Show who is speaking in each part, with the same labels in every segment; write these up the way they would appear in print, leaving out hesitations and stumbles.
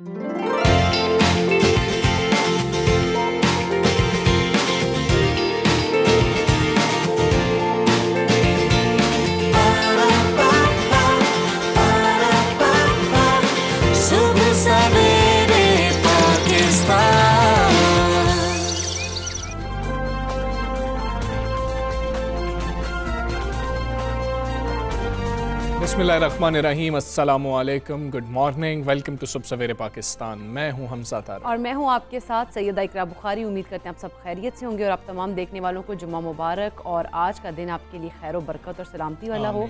Speaker 1: सुबह सवेरे पाकिस्तान।
Speaker 2: बिस्मिल्लाहिर्रहमानिर्रहीम, अस्सलामु अलैकुम, गुड मॉर्निंग, वेलकम टू सुबह सवेरे पाकिस्तान। मैं हूं हमजा तारा
Speaker 3: और मैं हूं आपके साथ सैयदा इकरा बुखारी। उम्मीद करते हैं आप सब खैरियत से होंगे और आप तमाम देखने वालों को जुम्मा मुबारक और आज का दिन आपके लिए खैर बरकत और सलामती वाला हो।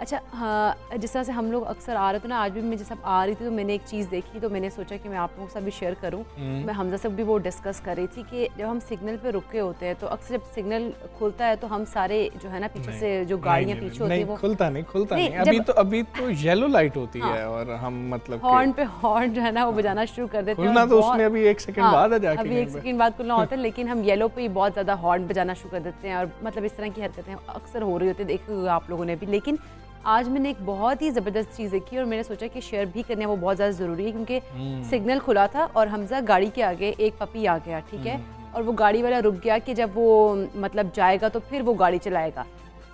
Speaker 3: अच्छा हाँ, जिस तरह से हम लोग अक्सर आ रहे थे ना, आज भी मैं जैसे आ रही थी तो मैंने एक चीज़ देखी तो मैंने सोचा कि मैं आप लोगों के साथ भी शेयर करूं। मैं हमजा से भी वो डिस्कस कर रही थी कि जब हम सिग्नल पे रुके होते हैं तो अक्सर जब सिग्नल खुलता है तो हम सारे जो है ना पीछे से जो गाड़ियाँ पीछे होती है वो
Speaker 2: खुलता नहीं। अभी तो येलो लाइट होती है और हम मतलब
Speaker 3: हॉर्न पे हॉर्न जो है ना वो बजाना शुरू कर देते हैं।
Speaker 2: खुलना तो उसमें अभी एक सेकंड बाद जाके
Speaker 3: अभी एक सेकंड बाद खुलना होता है, लेकिन हम येलो पे ही बहुत ज़्यादा हॉर्न बजाना शुरू कर देते हैं और मतलब इस तरह की हरकतें अक्सर हो रही होती है, देखिए आप लोगों ने भी। लेकिन आज मैंने एक बहुत ही ज़बरदस्त चीज़ देखी और मैंने सोचा कि शेयर भी करना वो बहुत ज़्यादा ज़रूरी है, क्योंकि सिग्नल खुला था और हमजा गाड़ी के आगे एक पपी आ गया, ठीक है, और वो गाड़ी वाला रुक गया कि जब वो मतलब जाएगा तो फिर वो गाड़ी चलाएगा।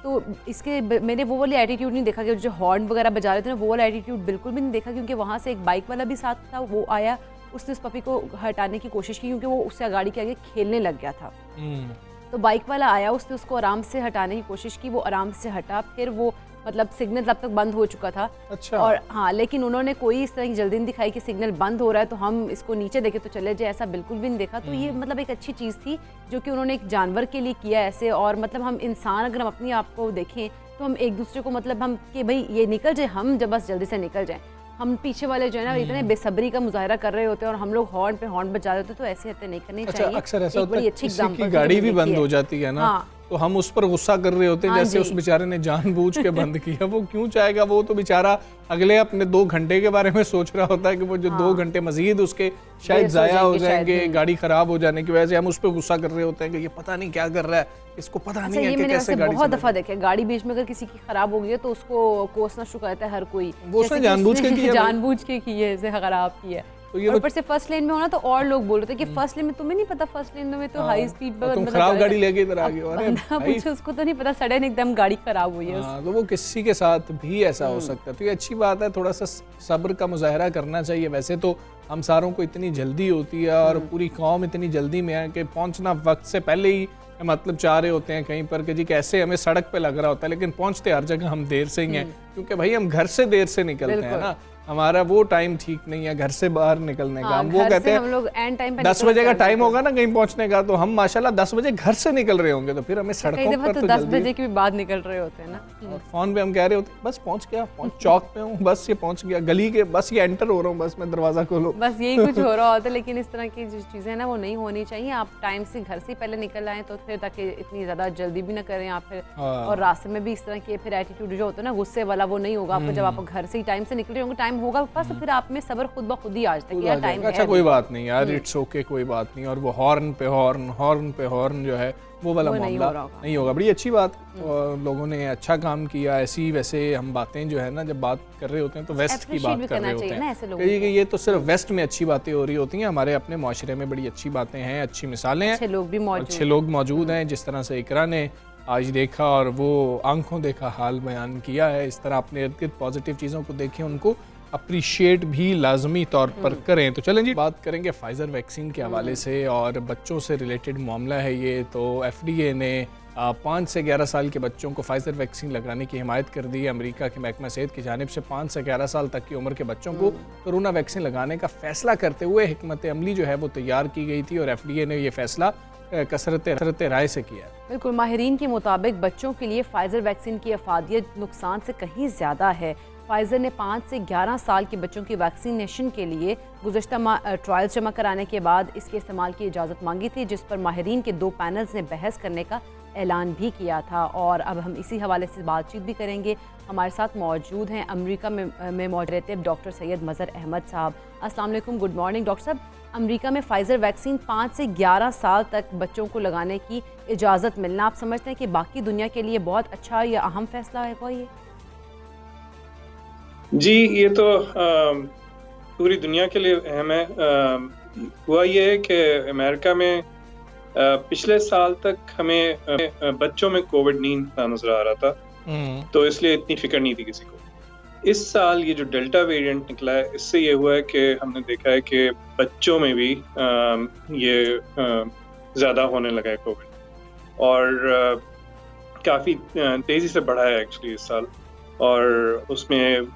Speaker 3: तो इसके मैंने वो वाली एटीट्यूड नहीं देखा कि जो हॉर्न वगैरह बजा रहे थे ना, वो वाला एटीट्यूड बिल्कुल भी नहीं देखा, क्योंकि वहाँ से एक बाइक वाला भी साथ था, वो आया, उसने उस पपी को हटाने की कोशिश की क्योंकि वो उससे गाड़ी के आगे खेलने लग गया था। तो बाइक वाला आया, उसने उसको आराम से हटाने की कोशिश की, वो आराम से हटा, फिर वो मतलब सिग्नल तब तक बंद हो चुका था।
Speaker 2: अच्छा।
Speaker 3: और हाँ, लेकिन उन्होंने कोई इस तरह की जल्दी नहीं दिखाई कि सिग्नल बंद हो रहा है तो हम इसको नीचे देखे तो चले जाए, ऐसा बिल्कुल भी नहीं देखा। तो ये मतलब एक अच्छी चीज़ थी जो कि उन्होंने एक जानवर के लिए किया ऐसे। और मतलब हम इंसान अगर हम अपने आप को देखें तो हम एक दूसरे को मतलब हम कि भाई ये निकल जाए, हम जब बस जल्दी से निकल जाए। हम पीछे वाले जो है ना इतने बेसब्री का मुजाहरा कर रहे होते हैं और हम लोग हॉर्न पे हॉर्न बजा रहे होते हैं, तो ऐसे हरकतें नहीं करनी चाहिए।
Speaker 2: अक्सर ऐसा होता है
Speaker 3: किसी
Speaker 2: की गाड़ी भी बंद हो जाती है ना, तो हम उस पर गुस्सा कर रहे होते हैं, जैसे उस बेचारे ने जानबूझ के बंद किया। वो क्यों चाहेगा, वो तो बेचारा अगले अपने 2 घंटे के बारे में सोच रहा होता है कि वो जो 2 घंटे मजीद उसके शायद जाया हो जाएंगे गाड़ी खराब हो जाने की वजह से। हम उस पर गुस्सा कर रहे होते हैं कि ये पता नहीं क्या कर रहा है, इसको पता नहीं है कि कैसे गाड़ी।
Speaker 3: बहुत दफा देखे गाड़ी बीच में अगर किसी की खराब हो गई है तो उसको कोसना शुरू करता है हर कोई,
Speaker 2: वो उसने जानबूझ
Speaker 3: के की है, खराब की है। तो ये ऊपर से फर्स्ट लेन में होना तो और लोग बोल रहे थे कि फर्स्ट लेन में तुम्हें नहीं पता, फर्स्ट लेन में तो हाई स्पीड पर
Speaker 2: तुम खराब गाड़ी लेके इधर आ गए। अरे
Speaker 3: पूछो, उसको तो नहीं पता सडन एकदम गाड़ी खराब हुई है।
Speaker 2: तो वो किसी के साथ भी ऐसा हो सकता है। तो ये अच्छी बात है, थोड़ा सा सब्र का मुजाहरा करना चाहिए। वैसे तो हम सारों को इतनी जल्दी होती है और पूरी कौम इतनी जल्दी में है कि पहुंचना वक्त से पहले ही मतलब चाह रहे होते हैं कहीं पर कि जी कैसे हमें सड़क पे लग रहा होता है, लेकिन पहुंचते हर जगह हम देर से ही हैं, क्योंकि भाई हम घर से देर से निकलते हैं ना, हमारा वो टाइम ठीक नहीं है घर से बाहर निकलने का। हम वो कहते हैं हम लोग एंड टाइम पे 10 बजे का टाइम होगा ना कहीं पहुंचने का, तो हम माशाल्लाह 10 बजे घर से निकल रहे होंगे, तो फिर हमें सड़कों पर तो
Speaker 3: 10 बजे के भी बाद निकल रहे होते हैं ना,
Speaker 2: और फोन पे हम कह रहे होते हैं बस पहुंच गया, चौक पे हूँ, बस ये पहुंच गया, गली के बस ये एंटर हो रहा हूँ, बस मैं दरवाजा खोलो,
Speaker 3: बस यही कुछ हो रहा होता है। लेकिन इस तरह की जो चीजें ना वो नहीं होनी चाहिए। आप टाइम से घर से पहले निकल आए तो फिर ताकि इतनी ज्यादा जल्दी भी ना करें आप फिर, और रास्ते में भी इस तरह के फिर एटीट्यूड जो होता है ना गुस्से वाला वो नहीं होगा आपको। जब आप घर से ही टाइम से निकले होंगे, टाइम होगा पास, तो फिर आप में सब्र खुद ब खुद ही आज तक यार टाइम है।
Speaker 2: अच्छा कोई बात नहीं यार, इट्स ओके, कोई बात नहीं। और वो हॉर्न पे हॉर्न जो है वो वाला मामला नहीं होगा। बड़ी अच्छी बात, लोगों ने अच्छा काम किया। ऐसी वैसे हम बातें जो है ना जब बात कर रहे होते हैं तो वेस्ट की बात कर रहे होते हैं, ये तो सिर्फ वेस्ट में अच्छी बातें हो रही होती हैं। हमारे अपने माशरे में बड़ी अच्छी बातें हैं, अच्छी मिसालें हैं, अच्छे लोग मौजूद हैं। जिस तरह से इकरा ने आज देखा और वो आंखों देखा हाल बयान किया है, इस तरह अपने इर्द गिर्द पॉजिटिव चीज़ों को देखें, उनको अप्रिशिएट भी लाजमी तौर पर करें। तो चलें जी, बात करेंगे फाइज़र वैक्सीन के हवाले से और बच्चों से रिलेटेड मामला है ये। तो FDA ने 5 से 11 साल के बच्चों को फाइज़र वैक्सीन लगाने की हिमायत कर दी है। अमेरिका के महकमा सेहत की जानिब से 5 से 11 साल तक की उम्र के बच्चों को कोरोना वैक्सीन लगाने का फैसला करते हुए हिकमत अमली जो है वो तैयार की गई थी और FDA ने ये फैसला कसरत राय से किया।
Speaker 3: बिल्कुल, माहिरीन के मुताबिक बच्चों के लिए फाइज़र वैक्सीन की अफादियत नुकसान से कहीं ज़्यादा है। फाइज़र ने 5 से 11 साल के बच्चों की वैक्सीनेशन के लिए गुज़श्ता माह ट्रायल्स जमा कराने के बाद इसके इस्तेमाल की इजाज़त मांगी थी, जिस पर माहिरीन के 2 पैनल्स ने बहस करने का ऐलान भी किया था। और अब हम इसी हवाले से बातचीत भी करेंगे। हमारे साथ मौजूद हैं अमेरिका में मौजूद रहते डॉक्टर सैयद मज़हर अहमद साहब। अस्सलाम वालेकुम, गुड मॉर्निंग डॉक्टर साहब। अमेरिका में फाइज़र वैक्सीन 5 से 11 साल तक बच्चों को लगाने की इजाज़त मिलना, आप समझते हैं कि बाकी दुनिया के लिए बहुत अच्छा या अहम फैसला है कोई?
Speaker 4: जी, ये तो पूरी दुनिया के लिए अहम है। हुआ ये है कि अमेरिका में पिछले साल तक हमें बच्चों में कोविड नहीं नजर आ रहा था, तो इसलिए इतनी फिक्र नहीं थी किसी को। इस साल ये जो डेल्टा वेरिएंट निकला है, इससे ये हुआ है कि हमने देखा है कि बच्चों में भी ये ज़्यादा होने लगा है कोविड, और काफ़ी तेज़ी से बढ़ा है एक्चुअली इस साल। और उसमें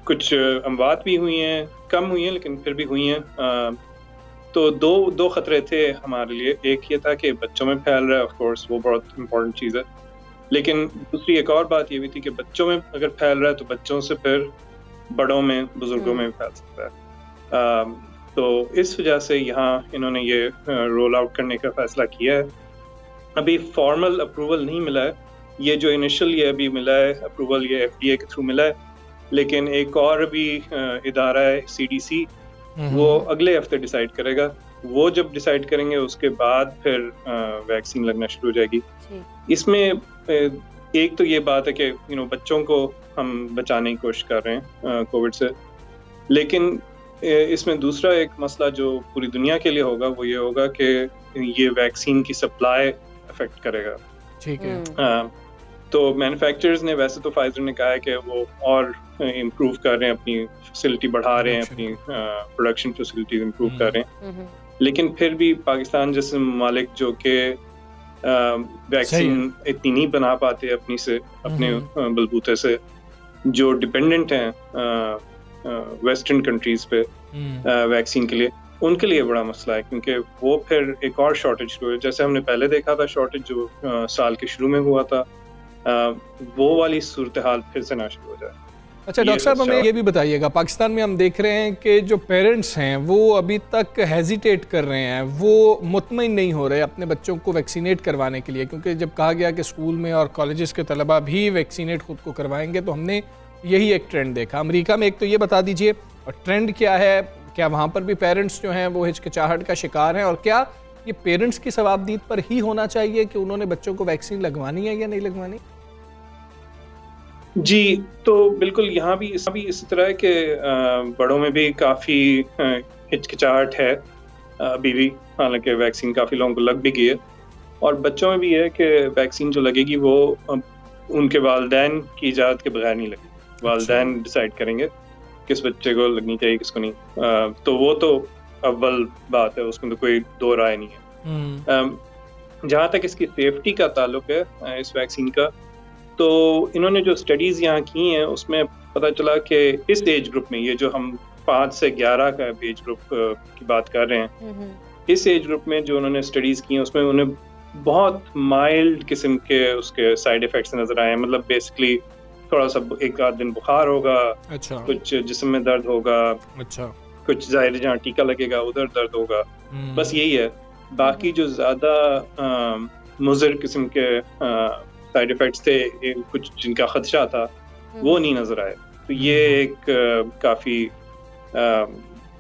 Speaker 4: कुछ अमवात भी हुई हैं, कम हुई हैं लेकिन फिर भी हुई हैं। तो दो खतरे थे हमारे लिए। एक ये था कि बच्चों में फैल रहा है, ऑफ कोर्स वो बहुत इम्पोर्टेंट चीज़ है, लेकिन दूसरी एक और बात ये भी थी कि बच्चों में अगर फैल रहा है तो बच्चों से फिर बड़ों में, बुजुर्गों में भी फैल सकता है। तो इस वजह से यहाँ इन्होंने ये रोल आउट करने का फैसला किया है। अभी फॉर्मल अप्रूवल नहीं मिला है, ये जो इनिशियल ये अभी मिला है अप्रूवल, ये FDA के थ्रू मिला है, लेकिन एक और भी इदारा है CDC, वो अगले हफ्ते डिसाइड करेगा। वो जब डिसाइड करेंगे उसके बाद फिर वैक्सीन लगना शुरू हो जाएगी। इसमें एक तो ये बात है कि बच्चों को हम बचाने की कोशिश कर रहे हैं कोविड से, लेकिन इसमें दूसरा एक मसला जो पूरी दुनिया के लिए होगा वो ये होगा कि ये वैक्सीन की सप्लाई अफेक्ट करेगा। ठीक है। तो मैन्युफैक्चरर्स ने, वैसे तो फाइजर ने कहा है कि वो और इम्प्रूव कर रहे हैं, अपनी फैसिलिटी बढ़ा रहे हैं, अपनी प्रोडक्शन फैसिलिटीज इम्प्रूव कर रहे हैं, लेकिन फिर भी पाकिस्तान जैसे ममालिक जो कि वैक्सीन इतनी नहीं बना पाते अपने बलबूते से, जो डिपेंडेंट हैं वेस्टर्न कंट्रीज पे वैक्सीन के लिए, उनके लिए बड़ा मसला है, क्योंकि वो फिर एक और शॉर्टेज शुरू है। जैसे हमने पहले देखा था शॉर्टेज जो साल के शुरू में हुआ था, वो वाली सूरत हाल फिर से ना शुरू हो जाए।
Speaker 2: अच्छा डॉक्टर साहब, हमें ये भी बताइएगा, पाकिस्तान में हम देख रहे हैं कि जो पेरेंट्स हैं वो अभी तक हेजिटेट कर रहे हैं, वो मुतमईन नहीं हो रहे अपने बच्चों को वैक्सीनेट करवाने के लिए, क्योंकि जब कहा गया कि स्कूल में और कॉलेजेस के तलबा भी वैक्सीनेट खुद को करवाएंगे, तो हमने यही एक ट्रेंड देखा। अमेरिका में एक तो ये बता दीजिए, और ट्रेंड क्या है, क्या वहाँ पर भी पेरेंट्स जो हैं वो हिचकिचाहट का शिकार हैं, और क्या ये पेरेंट्स की सवाबदीद पर ही होना चाहिए कि उन्होंने बच्चों को वैक्सीन लगवानी है या नहीं लगवानी?
Speaker 4: जी, तो बिल्कुल यहाँ भी इसी तरह है कि बड़ों में भी काफ़ी हिचकिचाहट है अभी भी, हालांकि वैक्सीन काफ़ी लोगों को लग भी गई है, और बच्चों में भी है कि वैक्सीन जो लगेगी वो उनके वालिदैन की इजाज़त के बगैर नहीं लगेगी। वालिदैन डिसाइड करेंगे किस बच्चे को लगनी चाहिए, किसको नहीं। तो वो तो अव्वल बात है, उसमें तो कोई दो राय नहीं है। जहाँ तक इसकी सेफ्टी का ताल्लुक है इस वैक्सीन का, तो इन्होंने जो स्टडीज़ यहाँ की हैं उसमें पता चला कि इस एज ग्रुप में, ये जो हम 5 से 11 का एज ग्रुप की बात कर रहे हैं, इस एज ग्रुप में जो उन्होंने स्टडीज़ की हैं उसमें उन्हें बहुत माइल्ड किस्म के उसके साइड इफ़ेक्ट्स नज़र आए हैं। मतलब बेसिकली थोड़ा सा एक आध दिन बुखार होगा, अच्छा, कुछ जिस्म में दर्द होगा, अच्छा, कुछ ज़ाहिर जहाँ टीका लगेगा उधर दर्द होगा, बस यही है। बाकी जो ज़्यादा मुज़र किस्म के साइड इफ़ेक्ट्स थे, कुछ जिनका खदशा था, वो नहीं नज़र आए। तो ये एक काफ़ी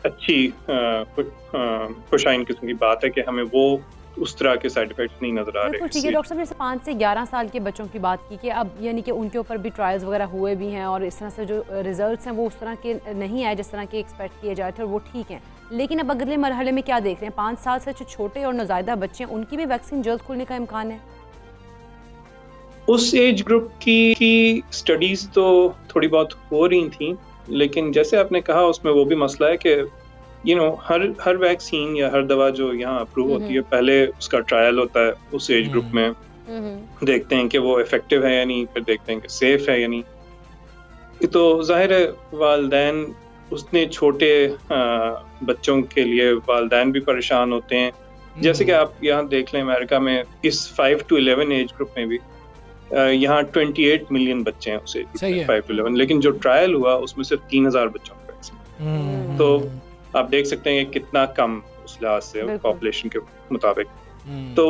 Speaker 4: अच्छी खुशाइन किस्म की बात है कि हमें वो उस तरह के साइड इफेक्ट्स नहीं नजर आ रहे।
Speaker 3: ठीक है डॉक्टर साहब, जैसे 5 से 11 साल के बच्चों की बात की कि अब यानी कि उनके ऊपर भी ट्रायल्स वगैरह हुए भी हैं, और इस तरह से जो रिजल्ट्स हैं वो उस तरह के नहीं आए जिस तरह के एक्सपेक्ट किए जाए थे, और वो ठीक हैं। लेकिन अब अगले मरहले में क्या देख रहे हैं? 5 साल से जो छोटे और नौज़ायदा बच्चे हैं, उनकी भी वैक्सीन जल्द खुलने का इम्कान है?
Speaker 4: उस एज ग्रुप की स्टडीज तो थोड़ी बहुत हो रही थी, लेकिन जैसे आपने कहा उसमें वो भी मसला है कि हर वैक्सीन या हर दवा जो यहाँ अप्रूव होती है, पहले उसका ट्रायल होता है उस एज ग्रुप में, देखते हैं कि वो इफेक्टिव है या नहीं, फिर देखते हैं कि सेफ है या नहीं। तो जाहिर है वालिदैन, उसने छोटे बच्चों के लिए वालिदैन भी परेशान होते हैं। जैसे कि आप यहाँ देख लें, अमेरिका में इस 5 to 11 एज ग्रुप में भी यहाँ 28 मिलियन बच्चे हैं उस एज ग्रुप में, 5 to 11, लेकिन जो ट्रायल हुआ उसमें सिर्फ 3000 बच्चों की वैक्सीन। तो आप देख सकते हैं कितना कम उस लिहाज से पॉपुलेशन के मुताबिक। तो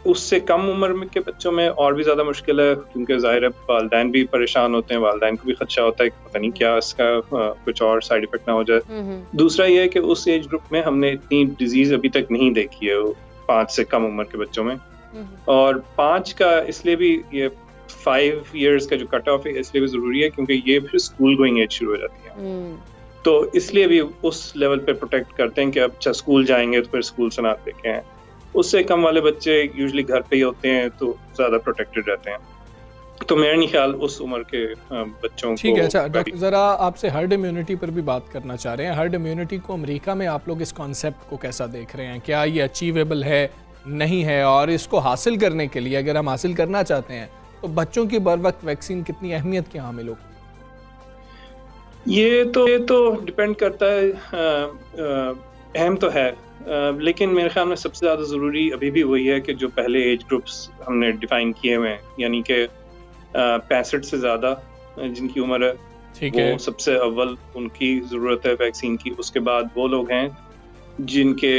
Speaker 4: उससे कम उम्र के बच्चों में और भी ज्यादा मुश्किल है, क्योंकि जाहिर है वालिदैन भी परेशान होते हैं, वालिदैन को भी खदशा होता है कि पता नहीं क्या इसका कुछ और साइड इफेक्ट ना हो जाए। दूसरा ये है कि उस एज ग्रुप में हमने इतनी डिजीज अभी तक नहीं देखी है 5 से कम उम्र के बच्चों में, और 5 का इसलिए भी, ये 5 years का जो कट ऑफ है इसलिए भी जरूरी है क्योंकि ये फिर स्कूल गोइंग एज शुरू हो जाती है। तो इसलिए भी उस लेवल पे प्रोटेक्ट करते हैं कि अब अच्छा स्कूल जाएंगे तो फिर स्कूल से ना लेके आए। उससे कम वाले बच्चे यूजुअली घर पे ही होते हैं तो ज़्यादा प्रोटेक्टेड रहते हैं। तो मेरा नहीं ख्याल उस उम्र के बच्चों
Speaker 2: ठीक
Speaker 4: को।
Speaker 2: है। अच्छा डॉक्टर, ज़रा आपसे हर्ड इम्यूनिटी पर भी बात करना चाह रहे हैं। हर्ड इम्यूनिटी को अमेरिका में आप लोग इस कॉन्सेप्ट को कैसा देख रहे हैं? क्या ये अचीवेबल है, नहीं है? और इसको हासिल करने के लिए, अगर हम हासिल करना चाहते हैं, तो बच्चों की बर वक्त वैक्सीन कितनी अहमियत क्या हामिल होगी?
Speaker 4: ये तो डिपेंड करता है, अहम तो है, लेकिन मेरे ख्याल में सबसे ज़्यादा ज़रूरी अभी भी वही है कि जो पहले एज ग्रुप्स हमने डिफाइन किए हुए हैं, यानी कि 65 से ज़्यादा जिनकी उम्र है,
Speaker 2: ठीक
Speaker 4: वो
Speaker 2: है।
Speaker 4: सबसे अव्वल उनकी ज़रूरत है वैक्सीन की। उसके बाद वो लोग हैं जिनके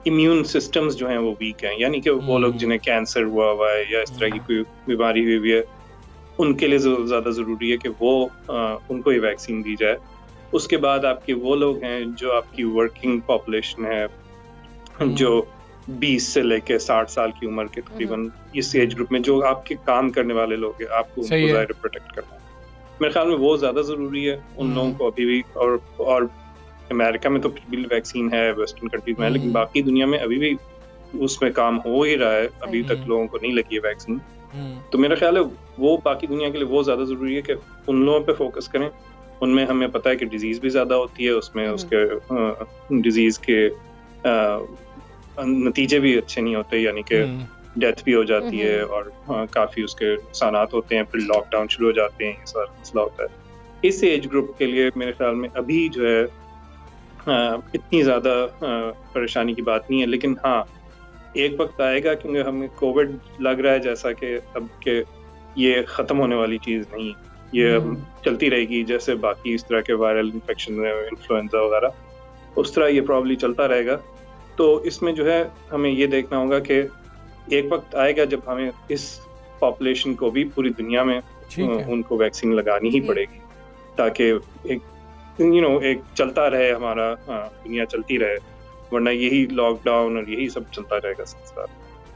Speaker 4: इम्यून सिस्टम्स जो हैं वो वीक हैं, यानी कि वो लोग जिन्हें कैंसर हुआ है या इस तरह की कोई बीमारी हुई है, उनके लिए ज़्यादा ज़रूरी है कि वो उनको ये वैक्सीन दी जाए। उसके बाद आपके वो लोग हैं जो आपकी वर्किंग पॉपुलेशन है, जो 20 से लेके 60 साल की उम्र के तकरीबन इस एज ग्रुप में जो आपके काम करने वाले लोग हैं, आपको उनको ज़ाहिर प्रोटेक्ट करना है। मेरे ख्याल में वो ज़्यादा ज़रूरी है उन लोगों को अभी भी। और अमेरिका में तो फिर भी वैक्सीन है, वेस्टर्न कंट्रीज में, लेकिन बाकी दुनिया में अभी भी उसमें काम हो ही रहा है, अभी तक लोगों को नहीं लगी है वैक्सीन। तो मेरा ख्याल है वो बाकी दुनिया के लिए वो ज़्यादा ज़रूरी है कि उन लोगों पे फोकस करें। उनमें हमें पता है कि डिजीज़ भी ज़्यादा होती है, उसमें उसके डिजीज़ के नतीजे भी अच्छे नहीं होते, यानी कि डेथ भी हो जाती है और काफ़ी उसके नुकसानात होते हैं, फिर लॉकडाउन शुरू हो जाते हैं, ये सारा मसला होता है। इस एज ग्रुप के लिए मेरे ख्याल में अभी जो है इतनी ज़्यादा परेशानी की बात नहीं है, लेकिन हाँ एक वक्त आएगा, क्योंकि हमें कोविड लग रहा है जैसा कि अब के ये ख़त्म होने वाली चीज़ नहीं, ये चलती रहेगी जैसे बाकी इस तरह के वायरल इन्फेक्शन, इन्फ्लुएंजा वगैरह, उस तरह ये प्रॉब्ली चलता रहेगा। तो इसमें जो है हमें ये देखना होगा कि एक वक्त आएगा जब हमें इस पॉपुलेशन को भी पूरी दुनिया में उनको वैक्सीन लगानी ही पड़ेगी, ताकि एक चलता रहे हमारा, दुनिया चलती रहे, वरना यही लॉकडाउन और यही सब चलता रहेगा सिलसिला।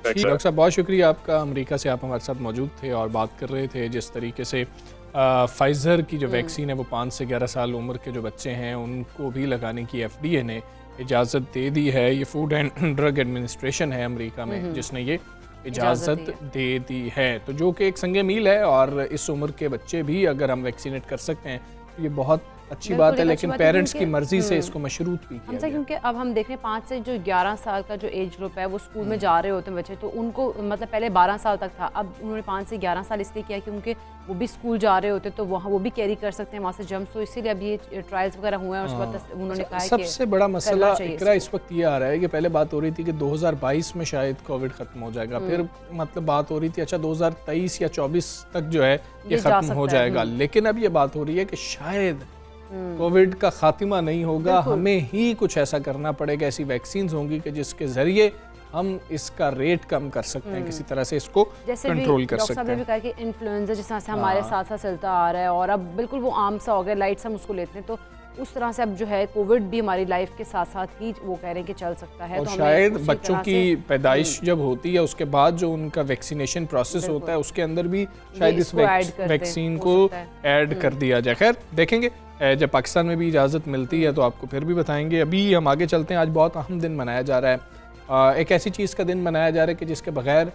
Speaker 2: डॉक्टर साहब बहुत शुक्रिया आपका, अमेरिका से आप हमारे साथ मौजूद थे और बात कर रहे थे जिस तरीके से फाइज़र की जो वैक्सीन है वो 5 से 11 साल उम्र के जो बच्चे हैं उनको भी लगाने की FDA ने इजाज़त दे दी है। ये फूड एंड ड्रग एडमिनिस्ट्रेशन है अमेरिका में जिसने ये इजाज़त दे दी है, तो जो कि एक संगे मील है। और इस उम्र के बच्चे भी अगर हम वैक्सीनेट कर सकते हैं तो ये बहुत अच्छी बात है, लेकिन पेरेंट्स की मर्जी से इसको मशरूत भी किया गया।
Speaker 3: क्योंकि अब हम देख रहे हैं 5 से जो 11 साल का जो एज ग्रुप है वो स्कूल में जा रहे होते हैं बच्चे, तो उनको मतलब पहले 12 साल तक था, अब उन्होंने 5 से 11 साल इसलिए किया क्योंकि वो भी स्कूल जा रहे होते तो वहाँ वो भी कैरी कर सकते हैं वहाँ से जम्स, तो इसीलिए अब ये ट्रायल्स वगैरह हुए हैं। उसके बाद उन्होंने कहा
Speaker 2: सबसे बड़ा मसला इकरा इस वक्त ये आ रहा है कि पहले बात हो रही थी कि 2022 में शायद कोविड खत्म हो जाएगा, फिर मतलब बात हो रही थी अच्छा 2023 या 24 तक जो है ये खत्म हो जाएगा, लेकिन अब ये बात हो रही है कि शायद कोविड का खात्मा नहीं होगा, हमें ही कुछ ऐसा करना पड़ेगा, ऐसी वैक्सीन्स होंगी कि जिसके जरिए हम इसका रेट कम कर सकते हैं, किसी तरह से इसको कंट्रोल कर सकते हैं।
Speaker 3: डॉक्टर साहब ने भी कहा कि इन्फ्लुएंजा जिस तरह से हमारे साथ साथ चलता आ रहा है और अब बिल्कुल वो आम सा हो गया, लाइट हम उसको लेते हैं, तो उस तरह से अब जो है कोविड भी हमारी लाइफ के साथ साथ ही वो कह रहे हैं कि चल सकता है।
Speaker 2: और
Speaker 3: तो
Speaker 2: शायद बच्चों की पैदाइश जब होती है उसके बाद जो उनका वैक्सीनेशन प्रोसेस होता है उसके अंदर भी शायद इस वैक्सीन को ऐड कर दिया जाए। खैर देखेंगे, जब पाकिस्तान में भी इजाज़त मिलती है तो आपको फिर भी बताएंगे। अभी हम आगे चलते हैं। आज बहुत अहम दिन मनाया जा रहा है, एक ऐसी चीज़ का दिन मनाया जा रहा है कि जिसके बगैर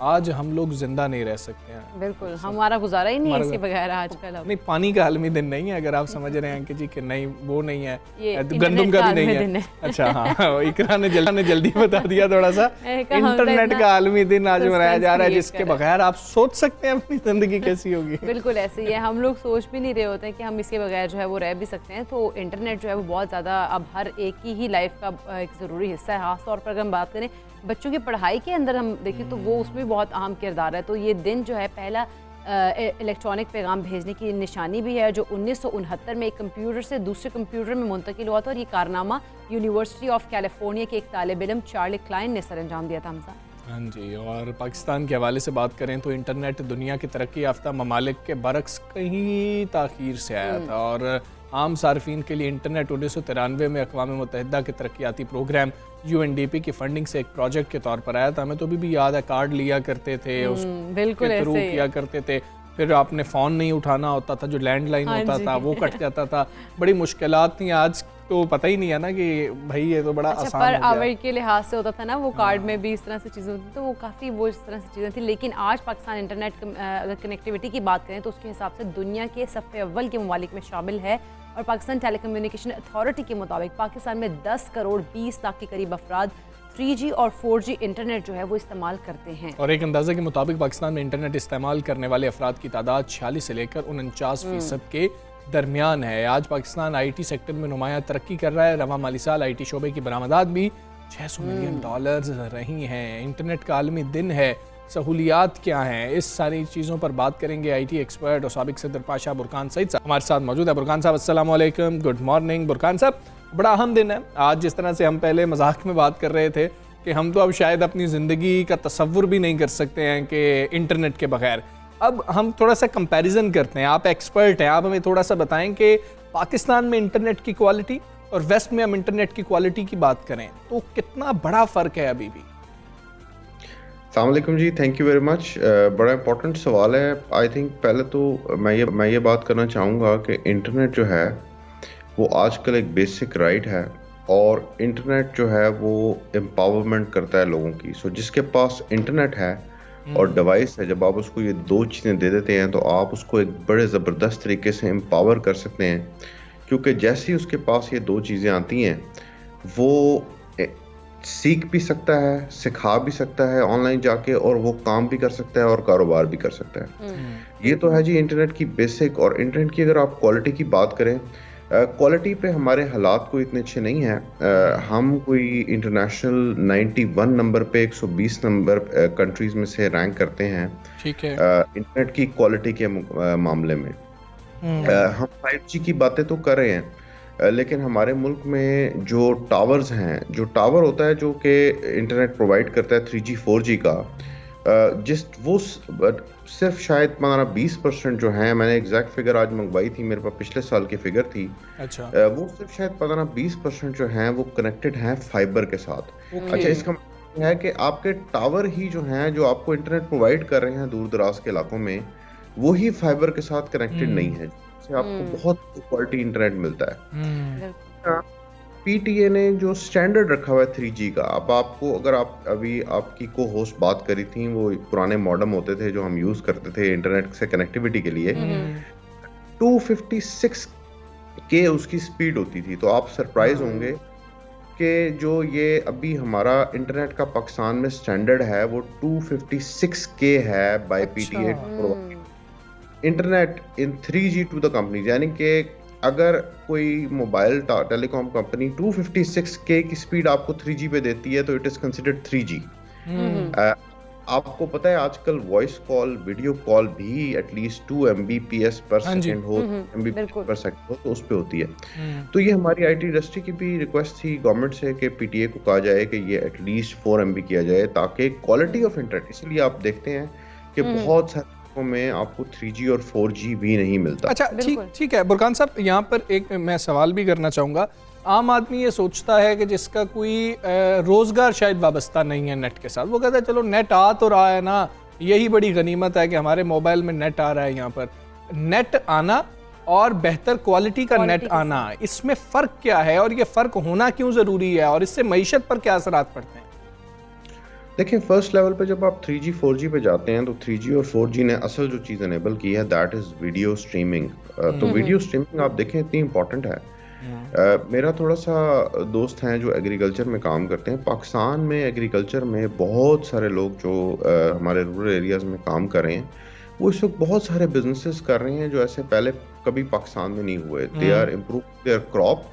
Speaker 2: आज हम लोग जिंदा नहीं रह सकते हैं।
Speaker 3: बिल्कुल, हमारा गुजारा ही नहीं है इसके बगैर आजकल।
Speaker 2: नहीं, पानी का आलमी दिन नहीं है, अगर आप समझ रहे हैं कि जी कि नहीं वो नहीं है, गंदम का भी नहीं है। अच्छा हाँ, इकरा ने जल्दी बता दिया थोड़ा सा। इंटरनेट का आलमी दिन आज मनाया जा रहा है जिसके बगैर आप सोच सकते हैं अपनी जिंदगी कैसी होगी।
Speaker 3: बिल्कुल ऐसे ही है, हम लोग सोच भी नहीं रहे होते हैं कि हम इसके बगैर जो है वो रह भी सकते हैं। तो इंटरनेट जो है वो बहुत ज़्यादा अब हर एक की ही लाइफ का एक ज़रूरी हिस्सा है। खास तौर पर अगर हम बात करें बच्चों की पढ़ाई के अंदर हम देखें तो वो उसमें बहुत अहम किरदार है। तो ये दिन जो है पहला इलेक्ट्रॉनिक पैगाम भेजने की निशानी भी है जो 1969 में एक कंप्यूटर से दूसरे कंप्यूटर में मुंतकिल हुआ था, और ये कारनामा यूनिवर्सिटी ऑफ कैलिफोर्निया के एक तालिब इल्म चार्ली क्लाइन ने सर अंजाम दिया था। हमसा
Speaker 2: हाँ जी, और पाकिस्तान के हवाले से बात करें तो इंटरनेट दुनिया के तरक्की याफ्ता ममालिक के बरक्स कहीं ताख़ीर से आया था, और आम सार्फिन के लिए इंटरनेट 1993 में अक़वाम मुत्तहिदा के तरक्याती प्रोग्राम UNDP की फंडिंग से एक प्रोजेक्ट के तौर पर आया था। हमें तो अभी भी याद है, कार्ड लिया करते थे, उसके थ्रू किया करते थे, फिर आपने फ़ोन नहीं उठाना होता था, जो लैंडलाइन होता था वो कट जाता था, बड़ी मुश्किलात थी। आज तो पता ही नहीं है ना कि भाई ये तो बड़ा आसान
Speaker 3: पर
Speaker 2: हो गया।
Speaker 3: आवर के लिहाज से होता था ना, वो कार्ड में भी इस तरह से चीज़ें होती थी, तो वो काफ़ी वो इस तरह से चीज़ें थी। लेकिन आज पाकिस्तान इंटरनेट अगर कनेक्टिविटी की बात करें तो उसके हिसाब से दुनिया के सफ़े अव्वल के ममालिक में शामिल है। और पाकिस्तान टेलीकम्युनिकेशन अथॉरिटी के मुताबिक पाकिस्तान में 10 करोड़ 20 लाख के करीब अफराद 3G और 4G इंटरनेट जो है वो इस्तेमाल करते हैं।
Speaker 2: और एक अंदाजे के मुताबिक पाकिस्तान में इंटरनेट इस्तेमाल करने वाले अफराद की तादाद 46 से लेकर 49% के दरमियान है। आज पाकिस्तान IT सेक्टर में नुमायां तरक्की कर रहा है। रवा माली साल IT शोबे की बरामदात भी $600 मिलियन रही हैं। इंटरनेट का आलमी दिन है, सहूलियात क्या हैं, इस सारी चीज़ों पर बात करेंगे। IT एक्सपर्ट और साबिक सदर पाशा बुरकान सईद साहब हमारे साथ मौजूद है। बुरकान साहब अस्सलाम वालेकुम, गुड मॉर्निंग। बुरकान साहब, बड़ा अहम दिन है आज। जिस तरह से हम पहले मजाक में बात कर रहे थे कि हम तो अब शायद अपनी ज़िंदगी का तसव्वुर भी नहीं कर सकते हैं कि इंटरनेट के बगैर। अब हम थोड़ा सा कंपैरिजन करते हैं, आप एक्सपर्ट हैं, आप हमें थोड़ा सा बताएं कि पाकिस्तान में इंटरनेट की क्वालिटी और वेस्ट में हम इंटरनेट की क्वालिटी की बात करें तो कितना बड़ा फ़र्क है अभी भी।
Speaker 5: अस्सलाम वालेकुम जी, थैंक यू वेरी मच। बड़ा इंपॉर्टेंट सवाल है। आई थिंक पहले तो मैं ये बात करना चाहूँगा कि इंटरनेट जो है वो आजकल एक बेसिक राइट है और इंटरनेट जो है वो एम्पावरमेंट करता है लोगों की। सो जिसके पास इंटरनेट है और डिवाइस है, जब आप उसको ये दो चीज़ें दे देते हैं तो आप उसको एक बड़े ज़बरदस्त तरीके से एम्पावर कर सकते हैं, क्योंकि जैसे ही उसके पास ये दो चीज़ें आती हैं वो सीख भी सकता है, सिखा भी सकता है ऑनलाइन जाके, और वो काम भी कर सकता है और कारोबार भी कर सकता है। ये तो है जी इंटरनेट की बेसिक। और इंटरनेट की अगर आप क्वालिटी की बात करें, क्वालिटी पे हमारे हालात कोई इतने अच्छे नहीं हैं। हम कोई इंटरनेशनल 91 नंबर पे 120 नंबर कंट्रीज में से रैंक करते हैं, ठीक है, इंटरनेट की क्वालिटी के मामले में। हम 5G की बातें तो कर रहे हैं, लेकिन हमारे मुल्क में जो टावर्स हैं, जो टावर होता है जो कि इंटरनेट प्रोवाइड करता है 3G 4G का, वो सिर्फ शायद 15-20% जो है, मैंने एग्जैक्ट फिगर आज मंगवाई थी, मेरे पास पिछले साल की फिगर थी। अच्छा। वो सिर्फ शायद 15-20% जो हैं वो कनेक्टेड हैं फाइबर के साथ। अच्छा, इसका मतलब है कि आपके टावर ही जो हैं जो आपको इंटरनेट प्रोवाइड कर रहे हैं दूर दराज के इलाकों में, वो ही फाइबर के साथ कनेक्टेड नहीं है, जिससे आपको बहुत क्वालिटी इंटरनेट मिलता है। PTA ने जो स्टैंडर्ड रखा हुआ है 3G का, अब आपको, अगर आप अभी आपकी को होस्ट बात करी थी, वो पुराने मॉडेम होते थे जो हम यूज करते थे इंटरनेट से कनेक्टिविटी के लिए, 256K उसकी स्पीड होती थी। तो आप सरप्राइज होंगे कि जो ये अभी हमारा इंटरनेट का पाकिस्तान में स्टैंडर्ड है वो 256K है by PTA internet in 3G to the companies. यानी कि अगर कोई मोबाइल टेलीकॉम कंपनी 256K की स्पीड आपको 3G पे देती है तो इट इज कंसिडर्ड 3G। आपको पता है आजकल वॉइस कॉल, वीडियो कॉल भी एटलीस्ट 2 Mbps पर सेकंड हो, Mbps पर सेकंड हो, तो उस पे होती है। तो ये हमारी IT इंडस्ट्री की भी रिक्वेस्ट थी गवर्नमेंट से कि PTA को कहा जाए कि ये एटलीस्ट 4 MB किया जाए, ताकि क्वालिटी ऑफ इंटरनेट, इसलिए आप देखते हैं कि बहुत सारे में आपको 3G और 4G भी नहीं मिलता। अच्छा,
Speaker 2: ठीक है बुरकान साहब, यहाँ पर एक मैं सवाल भी करना चाहूँगा। आम आदमी ये सोचता है कि जिसका कोई रोज़गार शायद वाबस्ता नहीं है नेट के साथ, वो कहता है चलो नेट आ तो रहा है ना, यही बड़ी गनीमत है कि हमारे मोबाइल में नेट आ रहा है। यहाँ पर नेट आना और बेहतर क्वालिटी का नेट आना, इसमें फ़र्क क्या है और ये फ़र्क होना क्यों ज़रूरी है और इससे मईशत पर क्या असरात पड़ते हैं?
Speaker 5: देखिए, फर्स्ट लेवल पे जब आप 3G 4G पे जाते हैं तो 3G और 4G ने असल जो चीज़ एनेबल की है दैट इज़ वीडियो स्ट्रीमिंग। तो वीडियो स्ट्रीमिंग आप देखें इतनी इम्पॉर्टेंट है। मेरा थोड़ा सा दोस्त हैं जो एग्रीकल्चर में काम करते हैं। पाकिस्तान में एग्रीकल्चर में बहुत सारे लोग जो हमारे रूरल एरियाज़ में काम कर रहे हैं, वो इस वक्त बहुत सारे बिजनेसेस कर रहे हैं जो ऐसे पहले कभी पाकिस्तान में नहीं हुए। They are improve their crop.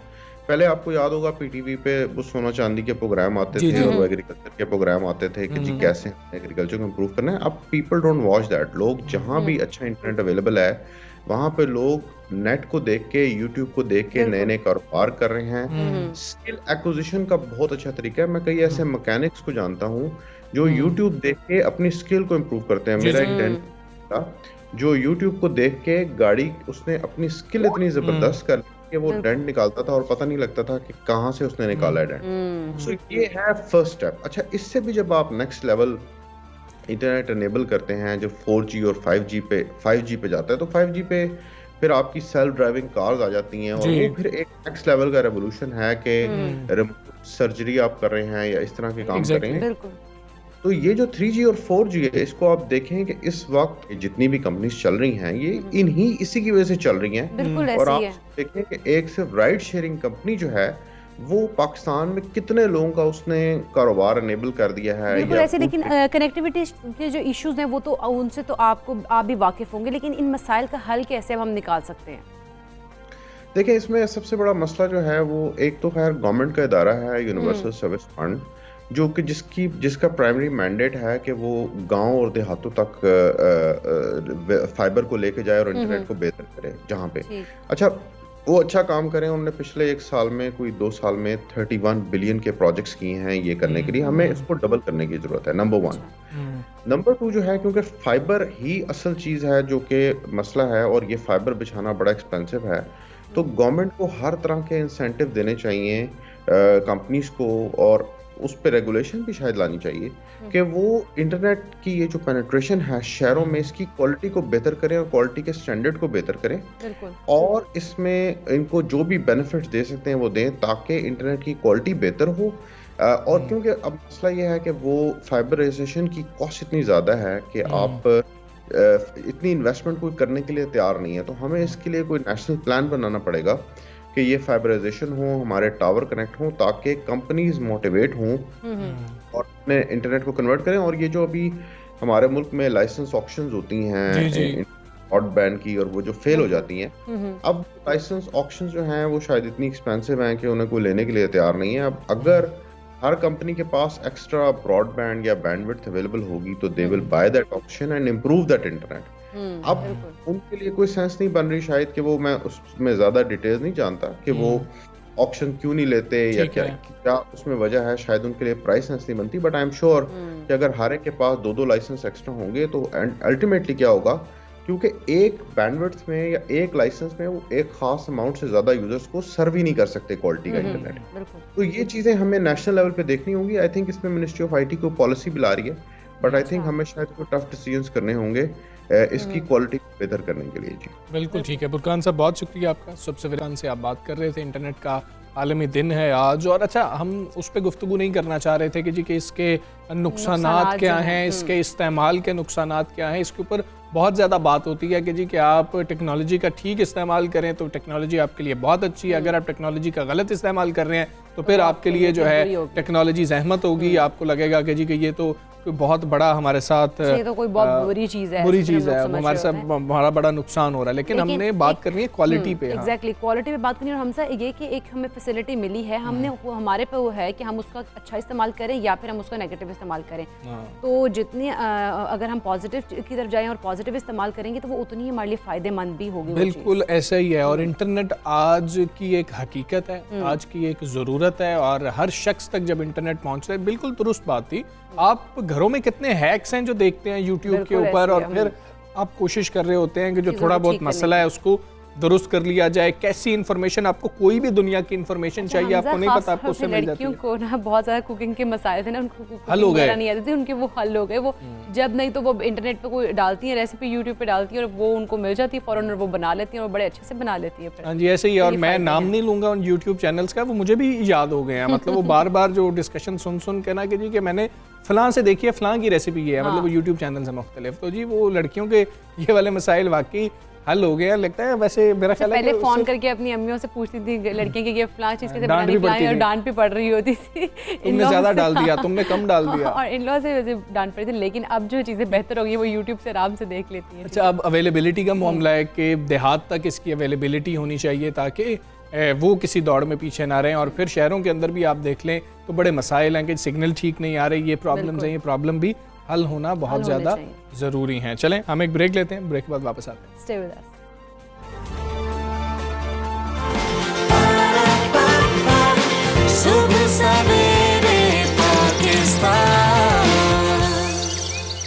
Speaker 5: पहले आपको याद होगा PTV पे वो सोना चांदी के प्रोग्राम आते थे और वो एग्रीकल्चर के प्रोग्राम आते थे कि जी कैसे एग्रीकल्चर को इम्प्रूव करना है। अब पीपल डोंट वॉच दैट। लोग जहाँ भी अच्छा इंटरनेट अवेलेबल है वहाँ पे लोग नेट को देख के, यूट्यूब को देख के नए नए कारोबार कर रहे हैं। स्किल एक्विजिशन का बहुत अच्छा तरीका है। मैं कई ऐसे मैकेनिक्स को जानता हूँ जो यूट्यूब देख के अपनी स्किल को इम्प्रूव करते हैं। मेरा एक डेंट था जो यूट्यूब को देख के गाड़ी, उसने अपनी स्किल इतनी जबरदस्त कर कि वो डेंट निकालता था और पता नहीं लगता था कि कहाँ से उसने निकाला है डेंट। सो ये है फर्स्ट स्टेप। अच्छा, इससे भी जब आप नेक्स्ट लेवल इंटरनेट इनेबल करते हैं, जो 4G और 5G पे जाता है, तो 5G पे फिर आपकी सेल्फ ड्राइविंग कार्स आ जाती हैं, और वो फिर एक नेक्स्ट लेवल का रेवोल्यूशन है कि रिमोट सर्जरी आप कर रहे हैं या इस तरह के काम कर रहे हैं। तो ये जो 3G और 4G है, इसको आप देखें कि इस वक्त जितनी भी कंपनीज चल रही हैं ये इसी की वजह से चल रही हैं। और आप देखें कि एक सिर्फ राइड शेयरिंग कंपनी जो है वो पाकिस्तान में कितने लोगों का उसने कारोबार एनेबल कर दिया है।
Speaker 3: बिल्कुल ऐसे, लेकिन कनेक्टिविटी के जो इश्यूज हैं वो तो उनसे तो आप भी वाकिफ होंगे, लेकिन इन मसाइल का हल कैसे हम निकाल सकते हैं?
Speaker 5: देखिए, इसमें सबसे बड़ा मसला जो है वो एक तो खैर गवर्नमेंट का इदारा है यूनिवर्सल सर्विस फंड, जो कि जिसका प्राइमरी मैंडेट है कि वो गांव और देहातों तक फाइबर को लेके जाए और इंटरनेट को बेहतर करे जहां पे। अच्छा, वो अच्छा काम करें। उन्होंने पिछले 1 साल में, कोई 2 साल में 31 बिलियन के प्रोजेक्ट्स किए हैं ये करने के लिए। हमें इसको डबल करने की जरूरत है, नंबर 1। नंबर 2 जो है, क्योंकि फाइबर ही असल चीज है जो कि मसला है, और ये फाइबर बिछाना बड़ा एक्सपेंसिव है, तो गवर्नमेंट को हर तरह के इंसेंटिव देने चाहिए कंपनीज को, और उस पर रेगुलेशन भी शायद लानी चाहिए कि वो इंटरनेट की ये जो पेनिट्रेशन है शहरों में, इसकी क्वालिटी को बेहतर करें और क्वालिटी के स्टैंडर्ड को बेहतर करें, और इसमें इनको जो भी बेनिफिट्स दे सकते हैं वो दें ताकि इंटरनेट की क्वालिटी बेहतर हो। और क्योंकि अब मसला ये है कि वो फाइबराइजेशन की कॉस्ट इतनी ज़्यादा है कि आप इतनी इन्वेस्टमेंट कोई करने के लिए तैयार नहीं है, तो हमें इसके लिए कोई नेशनल प्लान बनाना पड़ेगा कि ये फाइबराइजेशन हो, हमारे टावर कनेक्ट हो, ताकि कंपनीज मोटिवेट हों और अपने इंटरनेट को कन्वर्ट करें। और ये जो अभी हमारे मुल्क में लाइसेंस ऑक्शंस होती हैं ब्रॉडबैंड की, और वो जो फेल हो जाती हैं, अब लाइसेंस ऑक्शंस जो हैं वो शायद इतनी एक्सपेंसिव हैं कि उन्हें कोई लेने के लिए तैयार नहीं है। अब अगर हर कंपनी के पास एक्स्ट्रा ब्रॉडबैंड या बैंडविड्थ अवेलेबल होगी तो they will by that option and improve that internet. अब उनके लिए कोई सेंस नहीं बन रही शायद कि वो, मैं उसमें ज्यादा डिटेल्स नहीं जानता कि वो ऑप्शन क्यों नहीं लेते या क्या उसमें वजह है, शायद उनके लिए प्राइस सेंस नहीं बनती। बट आई एम श्योर कि अगर हर एक के पास 2-2 लाइसेंस एक्स्ट्रा होंगे तो अल्टीमेटली क्या होगा, क्योंकि एक बैंडविड्थ में या एक लाइसेंस में वो एक खास अमाउंट से ज्यादा यूजर्स को सर्व ही नहीं कर सकते क्वालिटी का इंटरनेट। तो ये चीजें हमें नेशनल लेवल पे देखनी होंगी। आई थिंक इसमें मिनिस्ट्री ऑफ आईटी को पॉलिसी भी ला रही है, बट आई थिंक हमें शायद कोई टफ डिसीजंस करने होंगे इसकी क्वालिटी बेहतर करने के लिए। जी
Speaker 2: बिल्कुल ठीक है बुरकान साहब, बहुत शुक्रिया आपका। सबसे से आप बात कर रहे थे, इंटरनेट का आलमी दिन है आज, और अच्छा हम उस पर गुफ्तगू नहीं करना चाह रहे थे कि जी कि इसके नुकसानात क्या हैं, इसके इस्तेमाल के नुकसानात क्या हैं। इसके ऊपर बहुत ज़्यादा बात होती है कि जी कि आप टेक्नोलॉजी का ठीक इस्तेमाल करें तो टेक्नोलॉजी आपके लिए बहुत अच्छी है, अगर आप टेक्नोलॉजी का गलत इस्तेमाल कर रहे हैं तो फिर आपके लिए जो है टेक्नोलॉजी ज़हमत होगी। आपको लगेगा कि जी कि ये तो बहुत बड़ा हमारे साथ,
Speaker 3: ये तो कोई बहुत बुरी चीज़ है,
Speaker 2: हमारे साथ हमारा बड़ा नुकसान हो रहा है। लेकिन हमने बात करनी है क्वालिटी पे।
Speaker 3: एग्जैक्टली क्वालिटी पे बात करनी है। और हमसे ये कि एक हमें फैसिलिटी मिली है, हमने हमारे पे वो है कि हम उसका अच्छा इस्तेमाल करें या फिर हम उसका नेगेटिव इस्तेमाल करें। तो जितनी अगर हम पॉजिटिव की तरफ जाएं और पॉजिटिव इस्तेमाल करेंगे तो वो उतनी ही हमारे लिए फ़ायदेमंद भी होगी।
Speaker 2: बिल्कुल ऐसा ही है। और इंटरनेट आज की एक हकीकत है, आज की एक ज़रूरत है, और हर शख्स तक जब इंटरनेट पहुँच रहा है, बिल्कुल दुरुस्त बात थी। आप घरों में कितने हैक्स हैं जो देखते हैं यूट्यूब के ऊपर, और फिर आप कोशिश कर रहे होते हैं कि जो थोड़ा बहुत मसला है उसको दुरुस्त कर लिया जाए। कैसी इन्फॉर्मेशन, आपको कोई भी दुनिया की इन्फॉर्मेशन चाहिए, आपको नहीं पता, आपको उससे मिल जाती है।
Speaker 3: लड़कियों को ना बहुत ज़्यादा कुकिंग के मसाइल थे ना, उनको
Speaker 2: हल हो गए,
Speaker 3: नहीं आते थे, उनके वो हल हो गए। वो जब नहीं तो वो इंटरनेट पे कोई डालती है रेसिपी, यूट्यूब पे डालती है और वो उनको मिल जाती है फौरन, और वो बना लेती है और बड़े अच्छे से बना लेती है।
Speaker 2: हाँ जी, ऐसे ही। और मैं नाम नहीं लूँगा उन यूट्यूब चैनल्स का, वो मुझे भी याद हो गए हैं। मतलब वो बार बार जो डिस्कशन सुन के ना कि जी कि मैंने फलां से देखी है, फलां की रेसिपी ये है, मतलब वो यूट्यूब चैनल से मुख्तलिफ। तो जी वो लड़कियों के ये वाले मसाइल वाकई हल हो गया लगता है। वैसे मेरा ख्याल है
Speaker 3: पहले फोन करके अपनी अम्मियों से पूछती थी लड़कियों की ये फलां चीज़ कैसे बनानी, और डांट भी पड़ रही होती थी।
Speaker 2: तुमने ज़्यादा डाल दिया, तुमने कम डाल दिया,
Speaker 3: और इन लॉ से वैसे डांट पड़ी थी। लेकिन अब जो चीज़ें बेहतर हो गई वो यूट्यूब से आराम से देख लेती हैं।
Speaker 2: अच्छा, अब अवेलेबिलिटी का मामला है कि देहात तक इसकी अवेलेबिलिटी होनी चाहिए ताकि वो किसी दौड़ में पीछे ना रहें। और फिर शहरों के अंदर भी आप देख लें तो बड़े मसाइल हैं कि सिग्नल ठीक नहीं आ रही, ये प्रॉब्लम्स हैं, ये प्रॉब्लम भी हल होना बहुत ज़्यादा ज़रूरी हैं। चलें हम एक ब्रेक लेते हैं, ब्रेक के बाद वापस आते हैं।
Speaker 3: Stay with us.